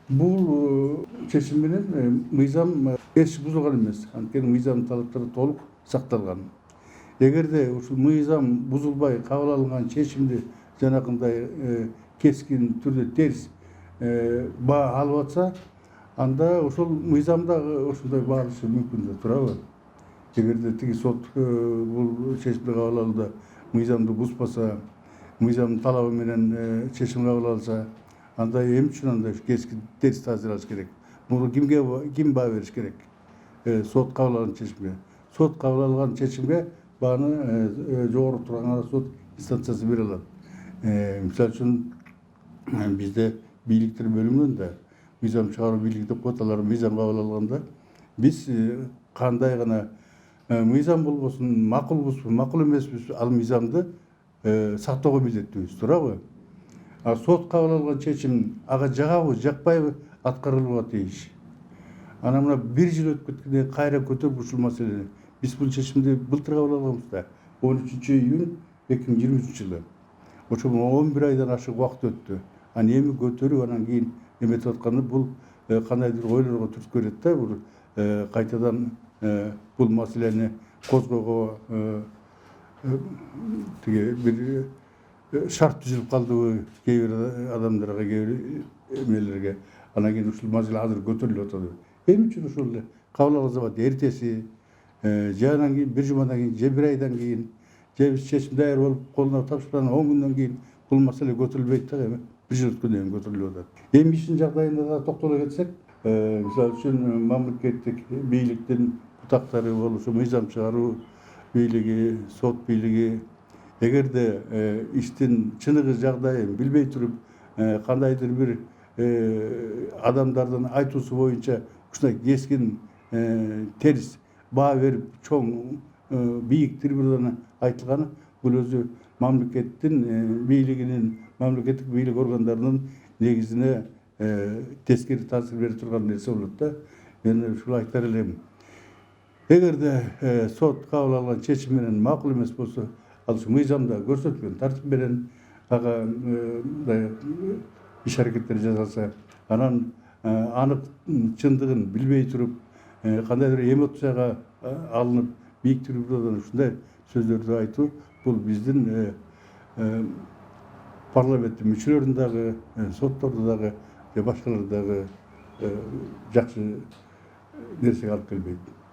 Бул чечим менен мыйзам эч бузулган эмес. Анткени мыйзам талаптары толук сакталган. Эгерде ушул мыйзам бузулбай кабыл алынган чечимди жанакындай кескин түрдө терс баа алып атса, анда ошол мыйзам дагы ошондой баалышы мүмкүн да турабы? Эгерде тиги сот бул чечимди кабыл алууда мыйзамды бузбаса, мыйзамдын талабы менен чечим кабыл алса, анда эмне үчүн андай кескин терс таасир алыш керек? Муну ким баа бериш керек? Сот кабыл алган чечимге. Сот кабыл алган чечимге бааны жогору турган сот инстанциясы бере алат. Мисалы үчүн бизде бийликтер бөлүнгөн да, мыйзам чыгаруу бийлиги деп коет, алар мыйзам кабыл алганда биз кандай гана мыйзам болбосун, макулбузбу, макул эмеспиз, ал мыйзамды сактоого милдеттүүбүз, туурабы? А сот кабыл алган чечим ага жагабы, жакпайбы аткарылууга тийиш. Анан мына 1 жыл өтүп кеткенден кийин кайра көтөрүп ушул маселени биз бул чечимди былтыр кабыл алганбыз да, 13-июнь 2023-жылы. Ошо 11 айдан ашык убакыт өттү. Анан эми көтөрүп анан кийин эметип атканы бул кандайдыр ойлорго түрткү берет да, бул кайтадан бул маселени козгоого тиги бир шарт түзүлүп калдыбы кээ бир адамдарга, кээ бир эмелерге. Анан кийин ушул маселе азыр көтөрүлүп атат. Эмне үчүн ушул кабыл алган замат эртеси, же анан кийин 1 жумадан кийин, же 1 айдан кийин, же чечим даяр болуп колуна тапшырган 10 күндөн кийин бул маселе көтөрүлбөйт да, эми 1 жыл өткөндөн кийин көтөрүлүп атат. Эми иштин жагдайына да токтоло кетсек, мисалы үчүн мамлекеттик бийликтин бутактары болушу, мыйзам чыгаруу бийлиги, сот бийлиги, эгерде иштин чыныгы жагдайын билбей туруп, кандайдыр бир адамдардын айтуусу боюнча ушундай кескин терс баа берип, чоң бийик трибунада айтылганы, бул өзү мамлекеттин бийлигинин, мамлекеттик бийлик органдарынын негизине тескери таасир бере турган нерсе болот да. Мен ушул айтар элем. Эгерде сот кабыл алган чечим менен макул эмес болсо, ал ушу мыйзамда көрсөткөн тартип менен ага мындай иш аракеттер жасалса, анан анык чындыгын билбей туруп, кандайдыр эмоцияга алынып, бийик трибунадан ушундай сөздөрдү айтуу, бул биздин парламенттин мүчөлөрүнүн дагы, соттордун дагы, башкалардын дагы жакшы нерсеге алып келбейт.